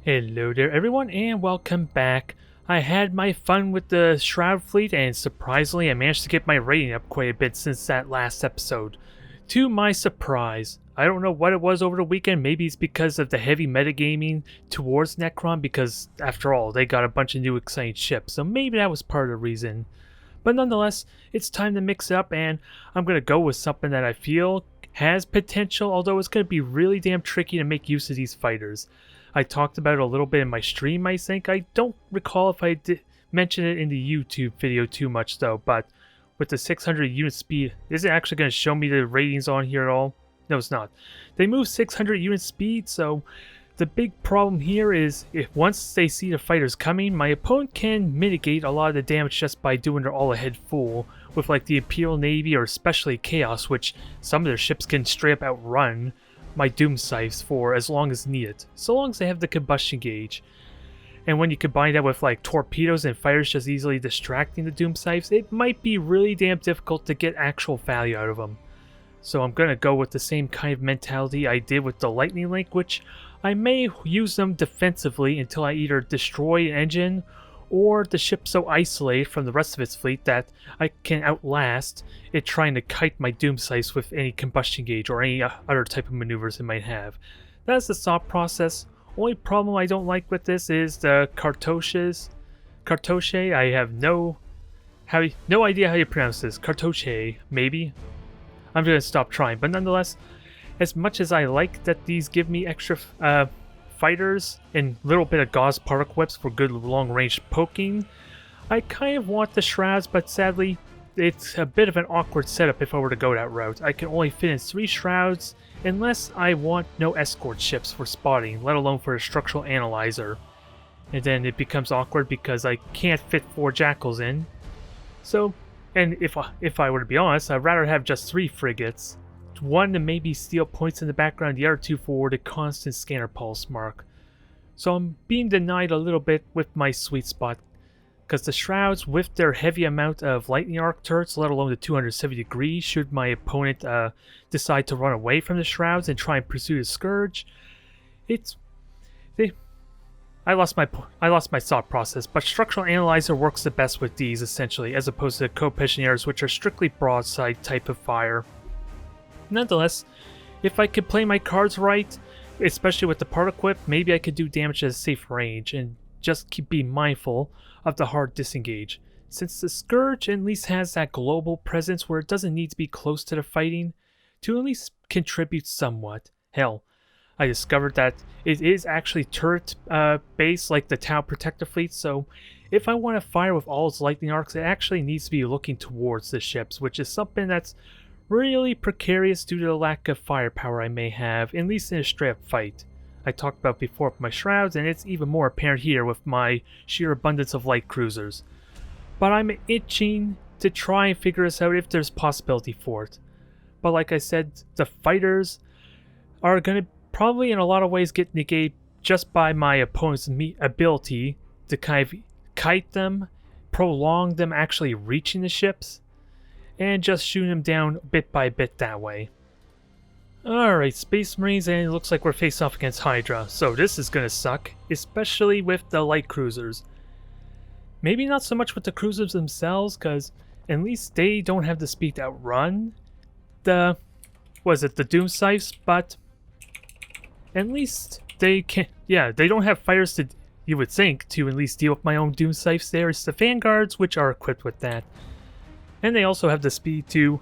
Hello there everyone and welcome back. I had my fun with the Shroud fleet and surprisingly I managed to get my rating up quite a bit since that last episode. To my surprise. I don't know what it was over the weekend, maybe it's because of the heavy metagaming towards Necron because after all they got a bunch of new exciting ships, so maybe that was part of the reason. But nonetheless, it's time to mix it up and I'm going to go with something that I feel has potential, although it's going to be really damn tricky to make use of these fighters. I talked about it a little bit in my stream, I think. I don't recall if I did mention it in the YouTube video too much though, but with the 600 unit speed, is it actually going to show me the ratings on here at all? No, it's not. They move 600 unit speed, so the big problem here is if once they see the fighters coming, my opponent can mitigate a lot of the damage just by doing their all-ahead full with like the Imperial Navy or especially Chaos, which some of their ships can straight up outrun my Doom Scythes for as long as needed, so long as they have the combustion gauge. And when you combine that with like torpedoes and fighters just easily distracting the Doom Scythes, it might be really damn difficult to get actual value out of them. So I'm going to go with the same kind of mentality I did with the Lightning Link, which I may use them defensively until I either destroy an engine or the ship so isolated from the rest of its fleet that I can outlast it trying to kite my Doom Scythes with any combustion gauge or any other type of maneuvers it might have. That's the thought process. Only problem I don't like with this is the cartouches. Cartouche, I have no idea how you pronounce this. Cartouche, maybe? I'm going to stop trying, but nonetheless, as much as I like that these give me extra fighters and a little bit of gauze particle whips for good long-range poking, I kind of want the Shrouds, but sadly, it's a bit of an awkward setup if I were to go that route. I can only fit in 3 Shrouds unless I want no escort ships for spotting, let alone for a structural analyzer. And then it becomes awkward because I can't fit 4 Jackals in. So, and if I were to be honest, I'd rather have just 3 frigates. One to maybe steal points in the background, the other 2 for the constant scanner pulse mark. So I'm being denied a little bit with my sweet spot, because the Shrouds with their heavy amount of lightning arc turrets, let alone the 270 degrees, should my opponent decide to run away from the Shrouds and try and pursue the Scourge, I lost my thought process, but Structural Analyzer works the best with these essentially, as opposed to the Co-Pensioners, which are strictly broadside type of fire. Nonetheless, if I could play my cards right, especially with the particle whip, maybe I could do damage at a safe range and just be mindful of the hard disengage. Since the Scourge at least has that global presence where it doesn't need to be close to the fighting to at least contribute somewhat. Hell, I discovered that it is actually turret based like the Tau Protector fleet, so if I want to fire with all its lightning arcs, it actually needs to be looking towards the ships, which is something that's really precarious due to the lack of firepower I may have, at least in a straight up fight. I talked about before with my Shrouds, and it's even more apparent here with my sheer abundance of light cruisers. But I'm itching to try and figure this out if there's possibility for it. But like I said, the fighters are going to probably in a lot of ways get negated just by my opponent's ability to kind of kite them, prolong them actually reaching the ships, and just shooting them down bit by bit that way. Alright, Space Marines, and it looks like we're faced off against Hydra, so this is gonna suck, especially with the light cruisers. Maybe not so much with the cruisers themselves, because at least they don't have the speed to outrun the Doom Scythes, but at least they can, they don't have fighters to, you would think, to at least deal with my own Doom Scythes. There's the Vanguards, which are equipped with that. And they also have the speed to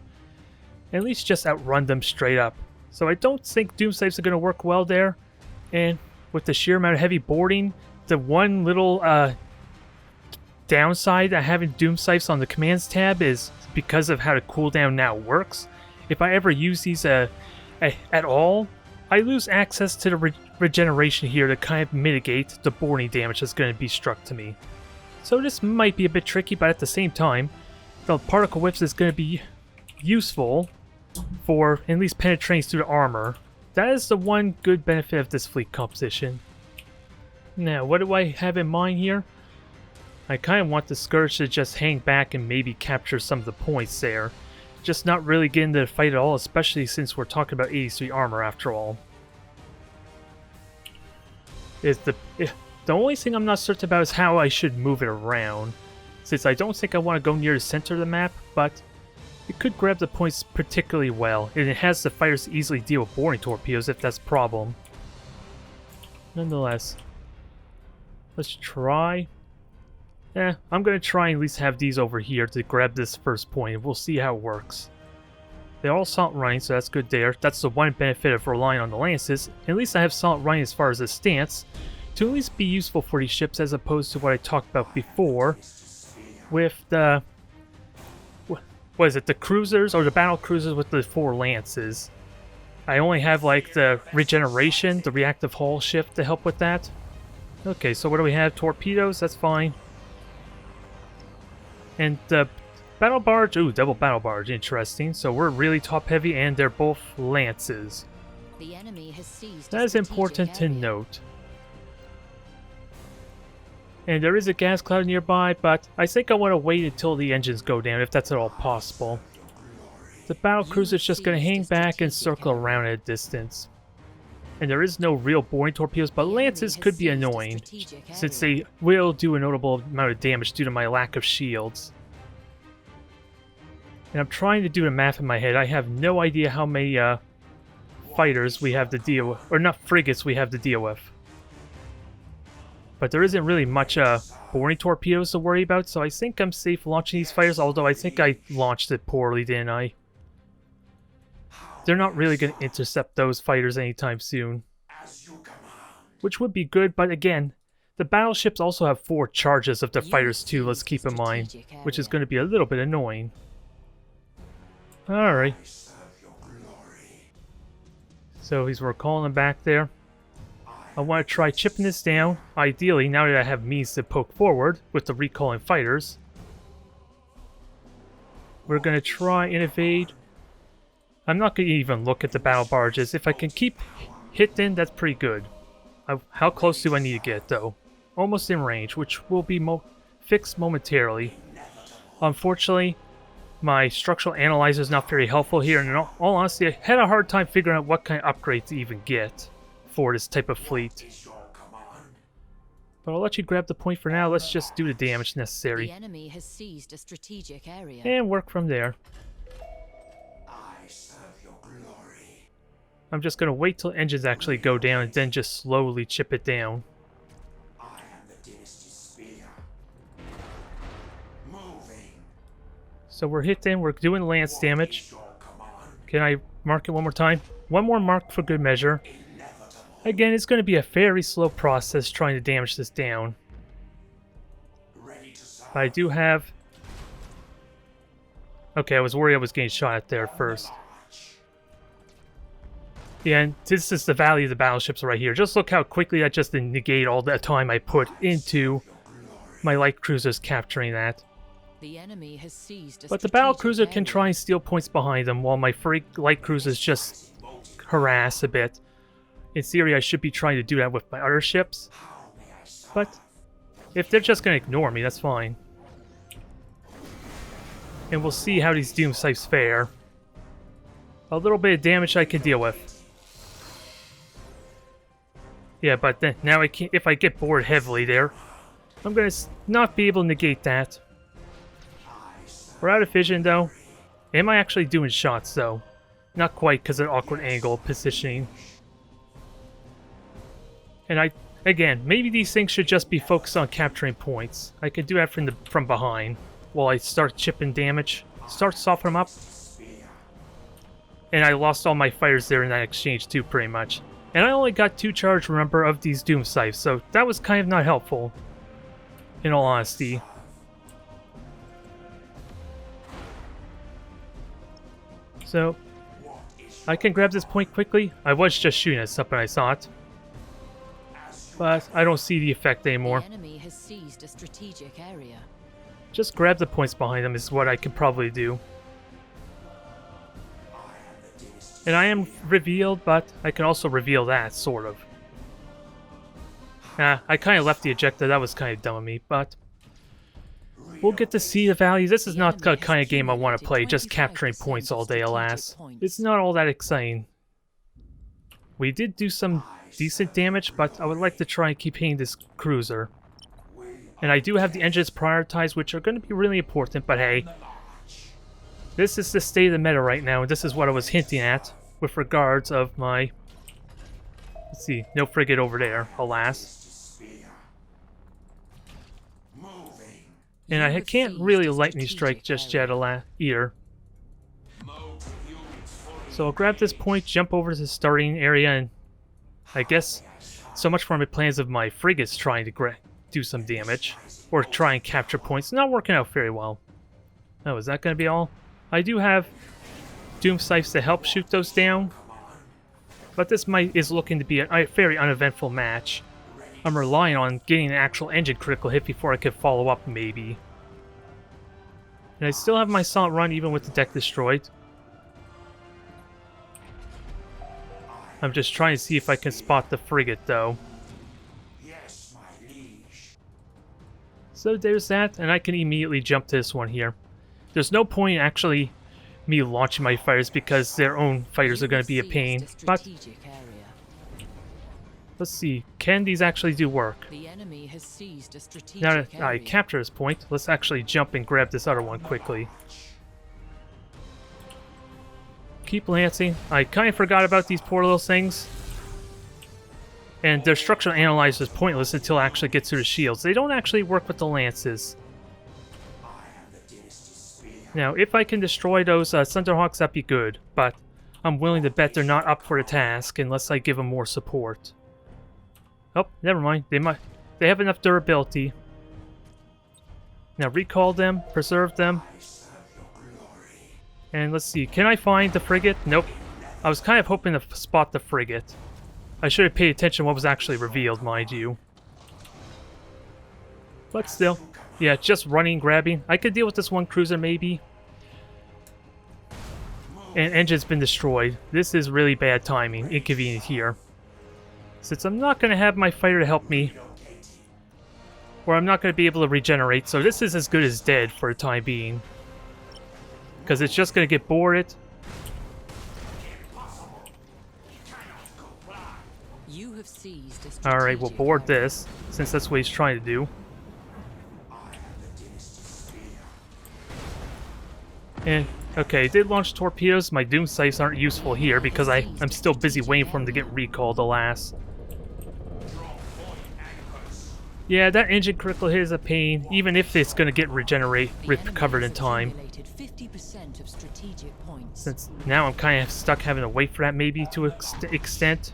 at least just outrun them straight up. So I don't think Doom Scythes are going to work well there. And with the sheer amount of heavy boarding, the one little downside of having Doom Scythes on the commands tab is because of how the cooldown now works. If I ever use these at all, I lose access to the regeneration here to kind of mitigate the boarding damage that's going to be struck to me. So this might be a bit tricky, but at the same time, the particle whips is going to be useful for at least penetrating through the armor. That is the one good benefit of this fleet composition. Now, what do I have in mind here? I kind of want the Scourge to just hang back and maybe capture some of the points there. Just not really get into the fight at all, especially since we're talking about 83 armor after all. is the only thing I'm not certain about is how I should move it around, since I don't think I want to go near the center of the map, but it could grab the points particularly well, and it has the fighters easily deal with boring torpedoes if that's a problem. Nonetheless, let's try. I'm going to try and at least have these over here to grab this first point, and we'll see how it works. They're all solid running, so that's good there. That's the one benefit of relying on the lances. At least I have solid running as far as the stance, to at least be useful for these ships as opposed to what I talked about before with the... What is it, the cruisers or the battle cruisers with the 4 lances. I only have like the regeneration, the reactive hull shift to help with that. Okay, so what do we have? Torpedoes, that's fine. And the battle barge, ooh, double battle barge, interesting. So we're really top heavy and they're both lances. The enemy has seized that is important to note. And there is a gas cloud nearby, but I think I want to wait until the engines go down, if that's at all possible. The battle cruiser is just going to hang back and circle around at a distance. And there is no real boring torpedoes, but lances could be annoying, since they will do a notable amount of damage due to my lack of shields. And I'm trying to do the math in my head. I have no idea how many fighters we have to deal with, or not frigates we have to deal with. But there isn't really much boring torpedoes to worry about, so I think I'm safe launching these fighters, although I think I launched it poorly, didn't I? They're not really going to intercept those fighters anytime soon. Which would be good, but again, the battleships also have 4 charges of the fighters too, let's keep in mind, which is going to be a little bit annoying. Alright. So we're calling them back there. I want to try chipping this down, ideally now that I have means to poke forward with the recalling fighters. We're going to try and evade. I'm not going to even look at the battle barges. If I can keep hitting, that's pretty good. How close do I need to get, though? Almost in range, which will be fixed momentarily. Unfortunately, my structural analyzer is not very helpful here, and in all honesty, I had a hard time figuring out what kind of upgrade to even get for this type of fleet. But I'll let you grab the point for now. Let's just do the damage necessary. The enemy has seized a strategic area. And work from there. I'm just going to wait till engines actually go down and then just slowly chip it down. So we're hitting, we're doing lance damage. Can I mark it one more time? One more mark for good measure. Again, it's going to be a very slow process trying to damage this down. But I do have... Okay, I was worried I was getting shot at there first. Yeah, and this is the value of the battleships right here. Just look how quickly that just negated all the time I put into my light cruisers capturing that. The enemy has seized a but the battle cruiser can try and steal points behind them while my light cruisers just harass a bit. In theory, I should be trying to do that with my other ships. But if they're just going to ignore me, that's fine. And we'll see how these doom scythes fare. A little bit of damage I can deal with. Yeah, but then now I can't, if I get bored heavily there, I'm going to not be able to negate that. We're out of vision though. Am I actually doing shots though? Not quite because of awkward angle positioning. And again, maybe these things should just be focused on capturing points. I could do that from behind while I start chipping damage. Start softening them up. And I lost all my fighters there in that exchange too, pretty much. And I only got 2 charge, remember, of these doom scythes, so that was kind of not helpful, in all honesty. So, I can grab this point quickly. I was just shooting at something I saw it. But I don't see the effect anymore. The enemy has seized a strategic area. Just grab the points behind them is what I can probably do. And I am revealed, but I can also reveal that, sort of. I kind of left the ejector. That was kind of dumb of me, but we'll get to see the values. This is not the kind of game I want to play, just capturing points all day, alas. It's not all that exciting. We did do some decent damage, but I would like to try and keep hitting this cruiser. And I do have the engines prioritized, which are going to be really important, but hey. This is the state of the meta right now, and this is what I was hinting at with regards of my... Let's see, no frigate over there, alas. And I can't really lightning strike just yet either. So I'll grab this point, jump over to the starting area, and I guess so much for my plans of my frigates trying to do some damage. Or try and capture points. Not working out very well. Oh, is that going to be all? I do have Doom Scythes to help shoot those down. But this is looking to be a very uneventful match. I'm relying on getting an actual engine critical hit before I can follow up, maybe. And I still have my solid run even with the deck destroyed. I'm just trying to see if I can spot the frigate, though. So there's that, and I can immediately jump to this one here. There's no point actually me launching my fighters because their own fighters are going to be a pain. But let's see, can these actually do work? Now that I capture this point, let's actually jump and grab this other one quickly. Keep lancing. I kind of forgot about these poor little things. And their structural analyzer is pointless until it actually gets through the shields. They don't actually work with the lances. Now, if I can destroy those Thunderhawks, that'd be good. But I'm willing to bet they're not up for the task unless I give them more support. Oh, never mind. They have enough durability. Now recall them, preserve them. And let's see, can I find the frigate? Nope. I was kind of hoping to spot the frigate. I should have paid attention to what was actually revealed, mind you. But still, yeah, just running, grabbing. I could deal with this one cruiser, maybe. And engine's been destroyed. This is really bad timing, inconvenient here. Since I'm not going to have my fighter to help me, or I'm not going to be able to regenerate, so this is as good as dead for the time being. Because it's just going to get boarded. Alright, we'll board this, since that's what he's trying to do. And, okay, it did launch torpedoes. My Doom Scythes aren't useful here because I'm still busy waiting for him to get recalled, alas. Yeah, that engine critical hit is a pain, even if it's going to get recovered in time. Since now I'm kind of stuck having to wait for that maybe to an extent.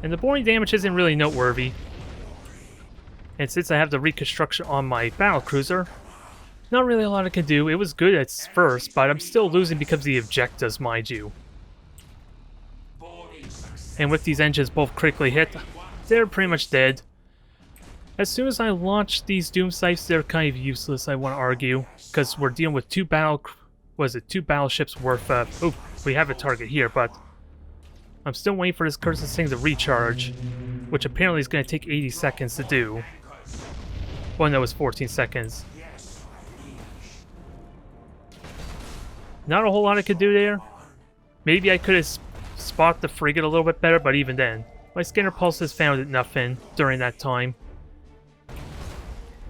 And the boarding damage isn't really noteworthy. And since I have the reconstruction on my battlecruiser, not really a lot I can do. It was good at first, but I'm still losing because of the objectives, mind you. And with these engines both critically hit, they're pretty much dead. As soon as I launch these Doom Scythes, they're kind of useless, I want to argue. Because we're dealing with two battleships worth of... Oh, we have a target here, but... I'm still waiting for this cursed thing to recharge, which apparently is going to take 80 seconds to do. Well, no, it's 14 seconds. Not a whole lot I could do there. Maybe I could have spotted the frigate a little bit better, but even then, my scanner pulses found nothing during that time.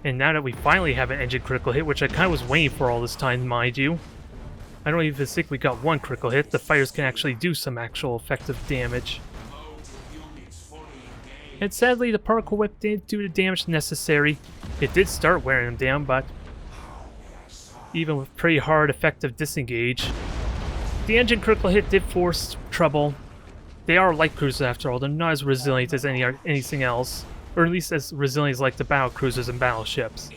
And now that we finally have an engine critical hit, which I kind of was waiting for all this time, mind you. I don't even think we got one critical hit. The fighters can actually do some actual effective damage. And sadly, the particle whip didn't do the damage necessary. It did start wearing them down, but even with pretty hard, effective disengage, the engine critical hit did force trouble. They are light cruisers after all. They're not as resilient as anything else, or at least as resilient as like the battle cruisers and battleships.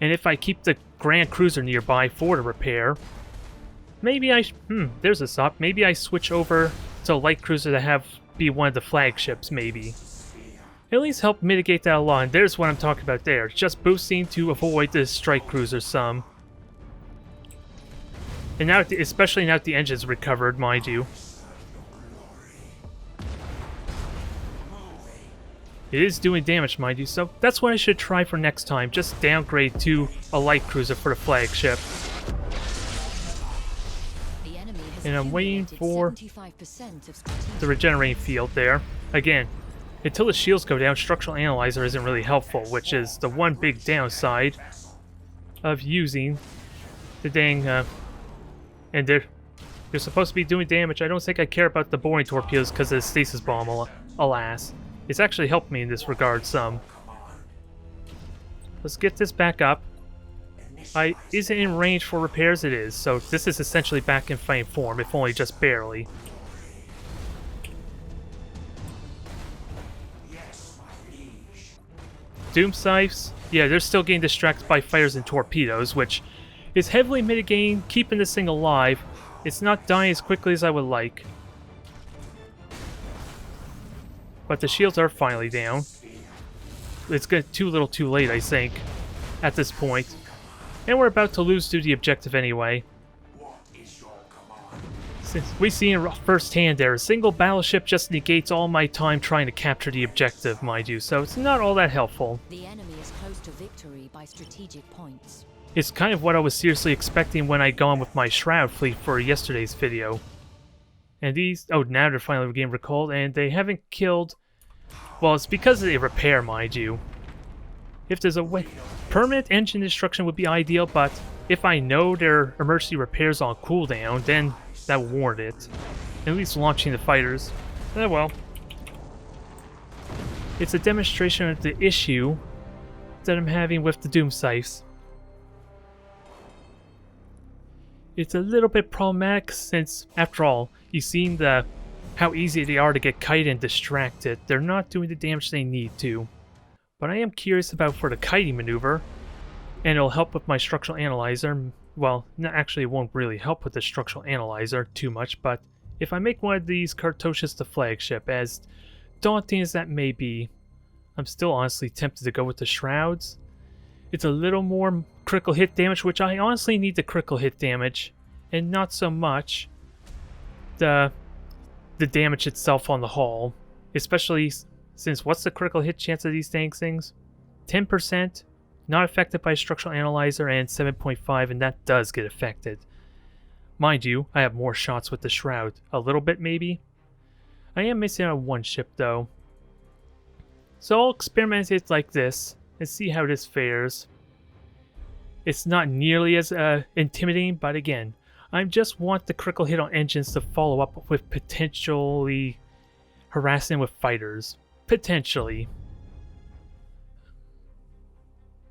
And if I keep the Grand Cruiser nearby for the repair, maybe there's a thought. Maybe I switch over to a light cruiser to be one of the flagships, maybe. At least help mitigate that a lot. And there's what I'm talking about there. Just boosting to avoid the strike cruiser some. And now, especially now that the engine's recovered, mind you. It is doing damage, mind you, so that's what I should try for next time. Just downgrade to a light cruiser for the flagship. And I'm waiting for 75% of strategic the regenerating field there. Again, until the shields go down, Structural Analyzer isn't really helpful, which is the one big downside of using the dang, and they're supposed to be doing damage. I don't think I care about the boring torpedoes because of the stasis bomb, alas. It's actually helped me in this regard some. Let's get this back up. Is it in range for repairs? It is, so this is essentially back in fighting form, if only just barely. Doom Scythes, yeah, they're still getting distracted by fighters and torpedoes, which is heavily mitigating, keeping this thing alive. It's not dying as quickly as I would like. But the shields are finally down. It's too little too late, I think, at this point. And we're about to lose to the objective anyway. Since we see it firsthand there, a single battleship just negates all my time trying to capture the objective, mind you, so it's not all that helpful. The enemy is close to victory by strategic points. It's kind of what I was seriously expecting when I'd gone with my Shroud fleet for yesterday's video. And these... oh, now they're finally getting recalled, and they haven't killed... well, it's because of the repair, mind you. If there's a way... permanent engine destruction would be ideal, but if I know their emergency repairs on cooldown, then that will warrant it. At least launching the fighters. Well. It's a demonstration of the issue that I'm having with the Doom Scythes. It's a little bit problematic since, after all, you've seen how easy they are to get kited and distracted. They're not doing the damage they need to. But I am curious about for the kiting maneuver, and it'll help with my structural analyzer. Well, actually it won't really help with the structural analyzer too much, but if I make one of these Cartouches the flagship, as daunting as that may be, I'm still honestly tempted to go with the Shrouds. It's a little more critical hit damage, which I honestly need the critical hit damage, and not so much the damage itself on the hull, especially since what's the critical hit chance of these dang things? 10%, not affected by structural analyzer, and 7.5, and that does get affected. Mind you, I have more shots with the Shroud. A little bit, maybe? I am missing out on one ship, though. So I'll experiment it like this, and see how this fares. It's not nearly as intimidating, but again, I just want the critical hit on engines to follow up with potentially harassing with fighters. Potentially.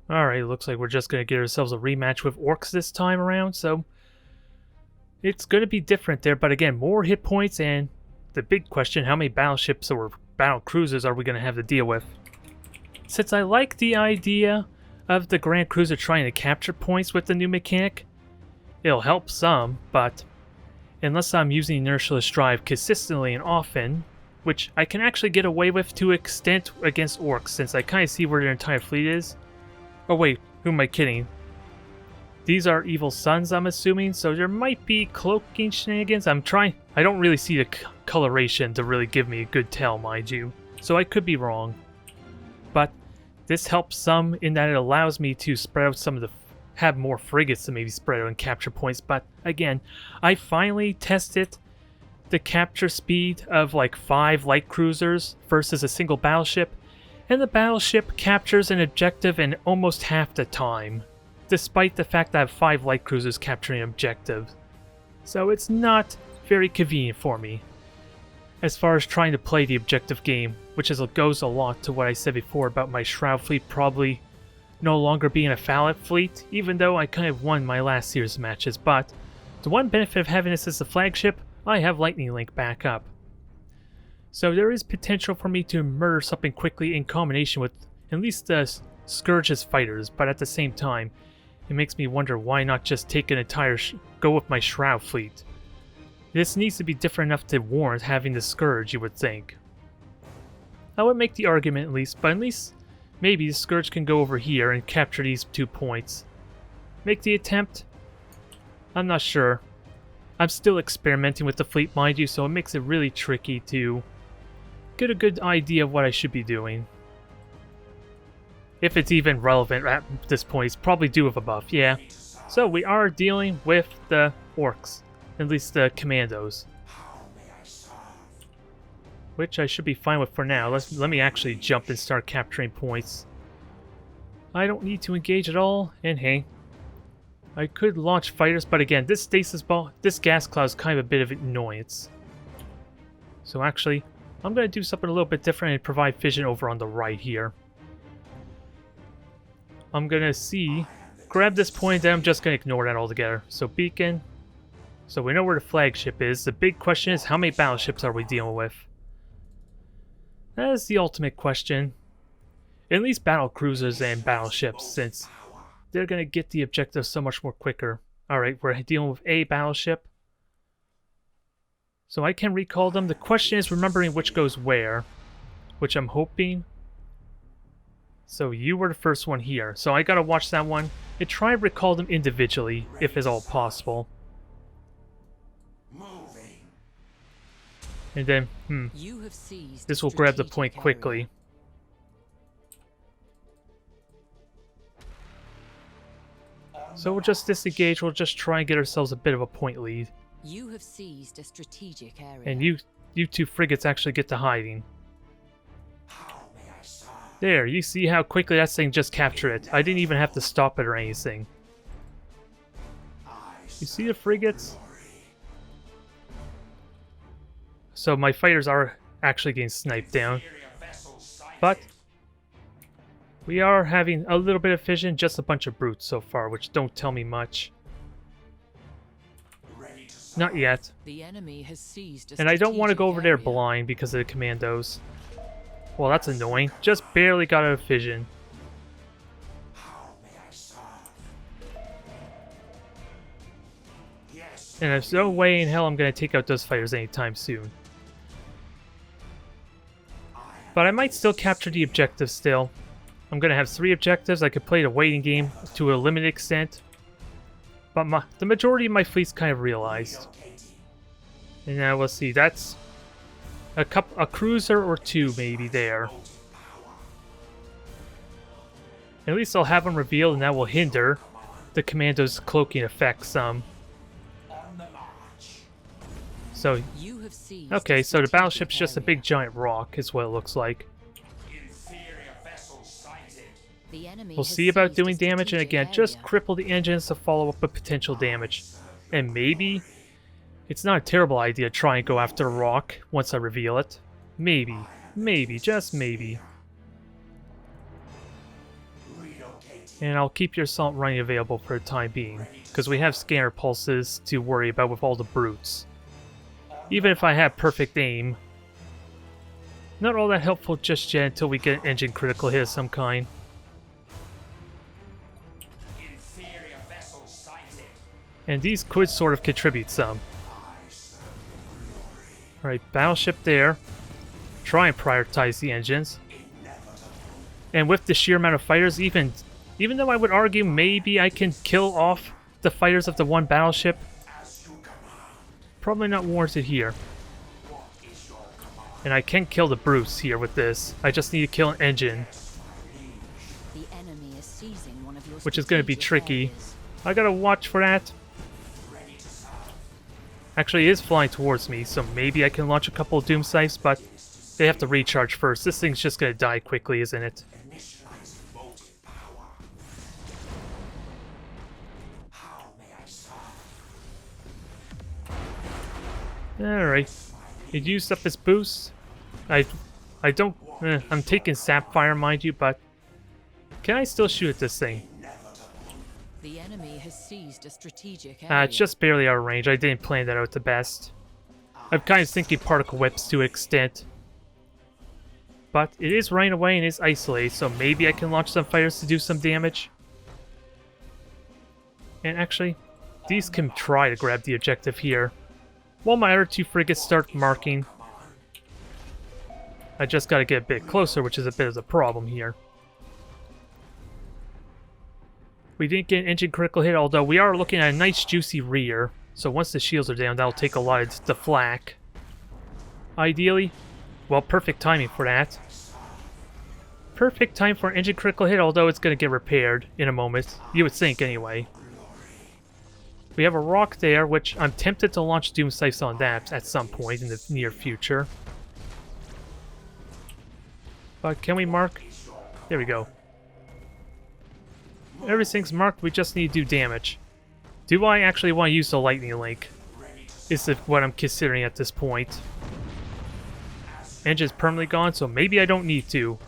Alright, looks like we're just going to get ourselves a rematch with Orks this time around, so it's going to be different there, but again, more hit points, and the big question, how many battleships or battle cruisers are we going to have to deal with? Since I like the idea of the Grand Cruiser trying to capture points with the new mechanic, it'll help some, but unless I'm using inertialess drive consistently and often, which I can actually get away with to an extent against Orks, since I kind of see where their entire fleet is. Oh wait, who am I kidding? These are Evil Suns, I'm assuming, so there might be cloaking shenanigans. I don't really see the coloration to really give me a good tell, mind you, so I could be wrong. But this helps some in that it allows me to spread out some of the... have more frigates to maybe spread out and capture points, but again, I finally tested the capture speed of like 5 light cruisers versus a single battleship, and the battleship captures an objective in almost half the time, despite the fact that I have 5 light cruisers capturing an objective. So it's not very convenient for me, as far as trying to play the objective game, which goes a lot to what I said before about my Shroud fleet probably no longer being a Fallout fleet, even though I kind of won my last series of matches, but the one benefit of having this as the flagship, I have Lightning Link back up. So there is potential for me to murder something quickly in combination with at least the Scourge's fighters, but at the same time, it makes me wonder why not just take an entire go with my Shroud fleet. This needs to be different enough to warrant having the Scourge, you would think. I would make the argument at least, but at least maybe the Scourge can go over here and capture these 2 points. Make the attempt? I'm not sure. I'm still experimenting with the fleet, mind you, so it makes it really tricky to get a good idea of what I should be doing. If it's even relevant at this point, it's probably due of a buff, yeah. So we are dealing with the Orks. At least the commandos. Which I should be fine with for now. Let me actually jump and start capturing points. I don't need to engage at all, and hey, I could launch fighters, but again, this stasis ball, this gas cloud is kind of a bit of an annoyance. So actually, I'm going to do something a little bit different and provide fission over on the right here. I'm going to grab this point, then I'm just going to ignore that altogether. So beacon. So we know where the flagship is. The big question is, how many battleships are we dealing with? That is the ultimate question. At least battle cruisers and battleships, since they're going to get the objective so much more quicker. Alright, we're dealing with a battleship. So I can recall them. The question is remembering which goes where, which I'm hoping. So you were the first one here. So I gotta watch that one and try and recall them individually, if at all possible. And then, this will grab the point quickly. So we'll just disengage, we'll just try and get ourselves a bit of a point lead. You have seized a strategic area. And you two frigates actually get to hiding. There, you see how quickly that thing just captured it. I didn't even have to stop it or anything. You see the frigates? So my fighters are actually getting sniped down. But we are having a little bit of fission, just a bunch of brutes so far, which don't tell me much. Not yet. The enemy has seized a and I don't want to go over there area. blind because of the commandos. Well, that's annoying. Just barely got out of fission. And there's no way in hell I'm going to take out those fighters anytime soon. But I might still capture the objective still. I'm going to have 3 objectives. I could play the waiting game to a limited extent. But the majority of my fleet's kind of realized. And now let's see, that's a cruiser or 2 maybe there. At least I'll have them revealed, and that will hinder the commando's cloaking effect some. So, okay, so the battleship's just a big giant rock, is what it looks like. We'll see about doing damage, and again, just cripple the engines to follow up with potential damage. And maybe it's not a terrible idea to try and go after a rock once I reveal it. Maybe. Maybe. Just maybe. And I'll keep your assault running available for the time being, because we have scanner pulses to worry about with all the brutes. Even if I have perfect aim. Not all that helpful just yet until we get an engine critical hit of some kind. And these could sort of contribute some. Alright, battleship there. Try and prioritize the engines. And with the sheer amount of fighters, even though I would argue maybe I can kill off the fighters of the one battleship, probably not warranted here. And I can kill the brutes here with this. I just need to kill an engine. Which is going to be tricky. I gotta watch for that. Actually, it is flying towards me, so maybe I can launch a couple of doom scythes, but they have to recharge first. This thing's just gonna die quickly, isn't it? Alright. It used up its boost. I don't... I'm taking Sapphire, mind you, but... Can I still shoot at this thing? The enemy has seized a strategic area. It's just barely out of range. I didn't plan that out the best. I'm kind of thinking particle whips to an extent. But it is running away and is isolated, so maybe I can launch some fighters to do some damage. And actually, these can try to grab the objective here. While my other 2 frigates start marking. I just gotta get a bit closer, which is a bit of the problem here. We didn't get an engine critical hit, although we are looking at a nice juicy rear. So once the shields are down, that'll take a lot of the flak. Ideally, well, perfect timing for that. Perfect time for an engine critical hit, although it's going to get repaired in a moment. You would think, anyway. We have a rock there, which I'm tempted to launch Doom Scythes on that at some point in the near future. But can we mark? There we go. Everything's marked, we just need to do damage. Do I actually want to use the lightning link? Is what I'm considering at this point. Engine's permanently gone, so maybe I don't need to.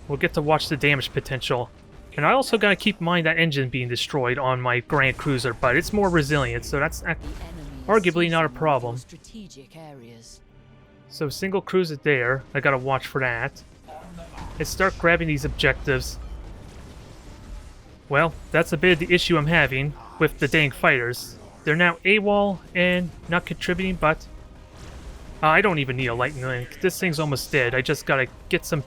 We'll get to watch the damage potential. And I also gotta keep in mind that engine being destroyed on my Grand Cruiser, but it's more resilient, so that's arguably not a problem. So single cruiser there, I gotta watch for that. And start grabbing these objectives. Well, that's a bit of the issue I'm having with the dang fighters. They're now AWOL and not contributing, but I don't even need a lightning link. This thing's almost dead. I just gotta get some...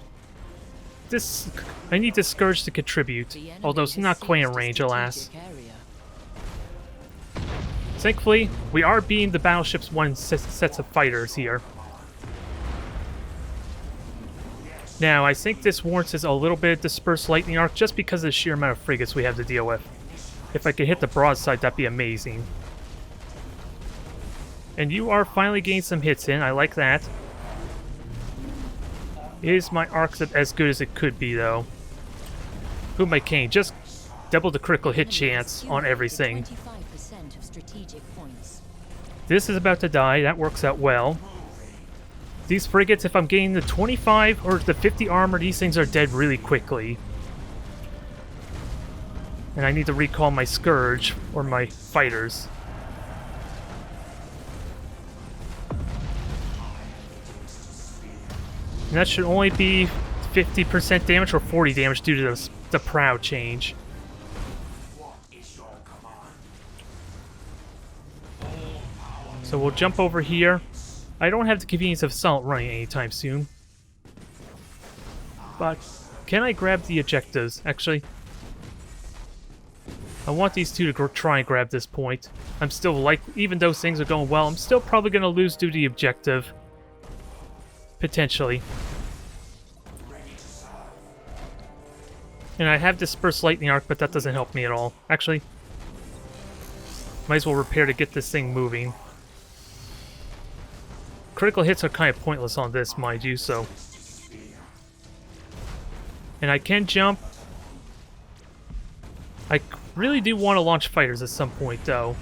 I need the Scourge to contribute, although it's not quite in range, alas. Thankfully, we are being the battleship's one sets of fighters here. Now, I think this warrants a little bit of dispersed lightning arc just because of the sheer amount of frigates we have to deal with. If I could hit the broadside, that'd be amazing. And you are finally getting some hits in, I like that. Is my arc as good as it could be, though? Who am I kidding? Just double the critical hit chance on everything. This is about to die, that works out well. These frigates, if I'm getting the 25 or the 50 armor, these things are dead really quickly. And I need to recall my Scourge, or my fighters. And that should only be 50% damage or 40 damage due to the prow change. So we'll jump over here. I don't have the convenience of silent running anytime soon. But can I grab the objectives? Actually, I want these two to try and grab this point. I'm still even though things are going well, I'm still probably going to lose due to the objective. Potentially. And I have dispersed lightning arc, but that doesn't help me at all. Actually, might as well repair to get this thing moving. Critical hits are kind of pointless on this, mind you, so... And I can jump. I really do want to launch fighters at some point, though.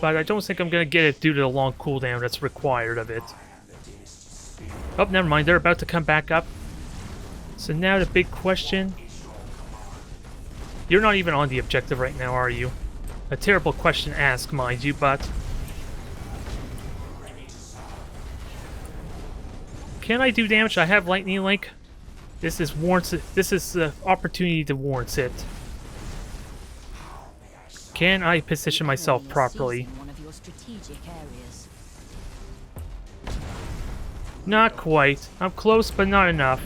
But I don't think I'm going to get it due to the long cooldown that's required of it. Oh, never mind, they're about to come back up. So now the big question... You're not even on the objective right now, are you? A terrible question to ask, mind you, but... Can I do damage? I have Lightning Link. This is the opportunity to warrant it. Can I position myself properly? Not quite. I'm close, but not enough.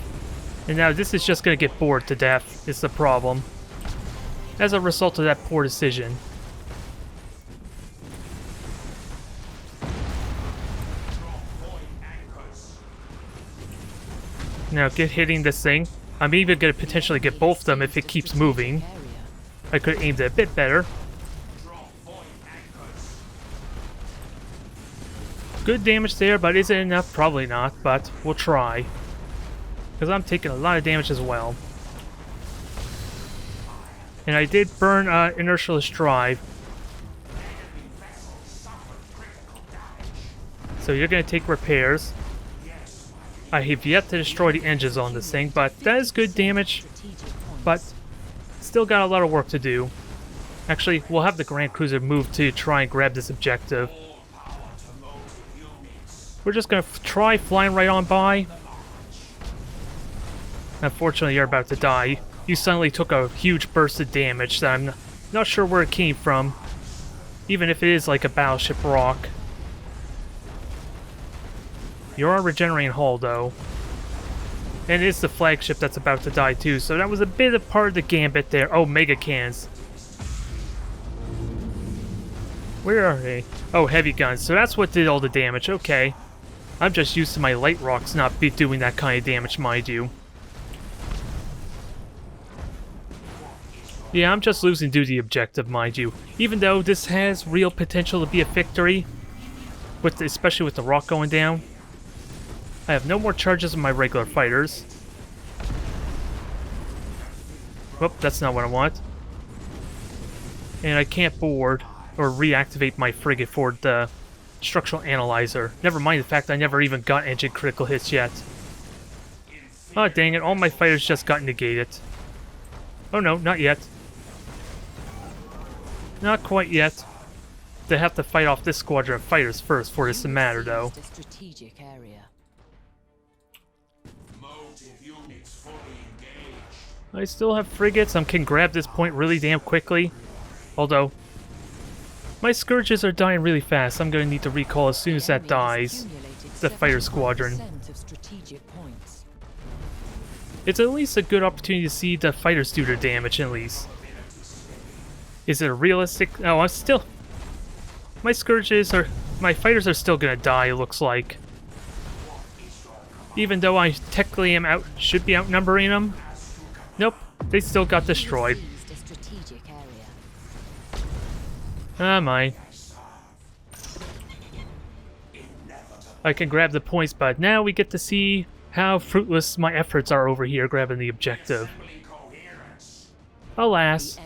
And now this is just going to get bored to death, is the problem. As a result of that poor decision. Now get hitting this thing. I'm even going to potentially get both of them if it keeps moving. I could have aimed it a bit better. Good damage there, but is it enough? Probably not, but we'll try. Because I'm taking a lot of damage as well. And I did burn inertialess drive. So you're going to take repairs. I have yet to destroy the engines on this thing, but that is good damage. But still got a lot of work to do. Actually, we'll have the Grand Cruiser move to try and grab this objective. We're just going to try flying right on by. Unfortunately, you're about to die. You suddenly took a huge burst of damage that I'm not sure where it came from. Even if it is like a battleship rock. You're on regenerating hull, though. And it's the flagship that's about to die, too. So that was a bit of part of the gambit there. Oh, mega cans. Where are they? Oh, heavy guns. So that's what did all the damage. Okay. I'm just used to my light rocks not be doing that kind of damage, mind you. Yeah, I'm just losing due to the objective, mind you. Even though this has real potential to be a victory, especially with the rock going down. I have no more charges on my regular fighters. Whoop, that's not what I want. And I can't board or reactivate my frigate for the structural analyzer. Never mind the fact I never even got engine critical hits yet. Oh dang it, all my fighters just got negated. Oh no, not yet. Not quite yet. They have to fight off this squadron of fighters first for this to matter, though. I still have frigates. I can grab this point really damn quickly. Although, my Scourges are dying really fast. I'm going to need to recall as soon as that dies. The fighter squadron. It's at least a good opportunity to see the fighters do their damage, at least. Is it a realistic... Oh, I'm still... My Scourges are... My fighters are still gonna die, it looks like. Even though I technically should be outnumbering them. Nope, they still got destroyed. Ah, mine. I can grab the points, but now we get to see how fruitless my efforts are over here grabbing the objective. Alas,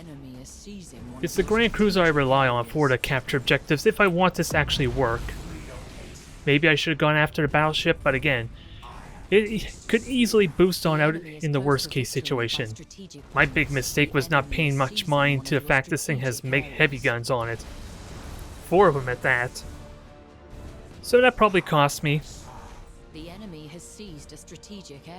it's the Grand Cruiser I rely on for the capture objectives if I want this to actually work. Maybe I should have gone after the battleship, but again, it could easily boost on out in the worst case situation. My big mistake was not paying much mind to the fact this thing has heavy guns on it. 4 of them at that. So that probably cost me.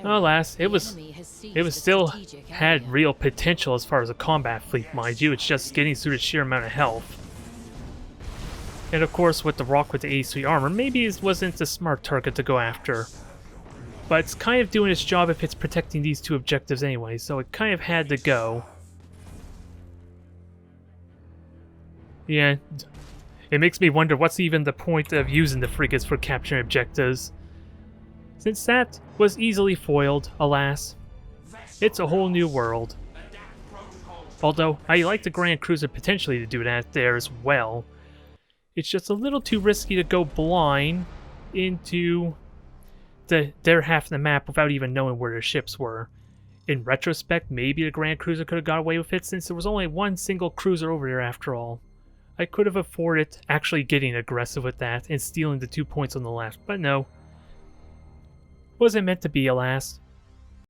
Alas, it still had real potential as far as a combat fleet, mind you. It's just getting through the sheer amount of health. And of course, with the rock with the 83 armor, maybe it wasn't the smart target to go after. But it's kind of doing its job if it's protecting these 2 objectives anyway, so it kind of had to go. Yeah, it makes me wonder what's even the point of using the frigates for capturing objectives. Since that was easily foiled, alas. It's a whole new world. Although, I like the Grand Cruiser potentially to do that there as well. It's just a little too risky to go blind into their half of the map without even knowing where their ships were. In retrospect, maybe the Grand Cruiser could have got away with it since there was only one single cruiser over there after all. I could have afforded actually getting aggressive with that and stealing the 2 points on the left, but no. Wasn't meant to be, alas.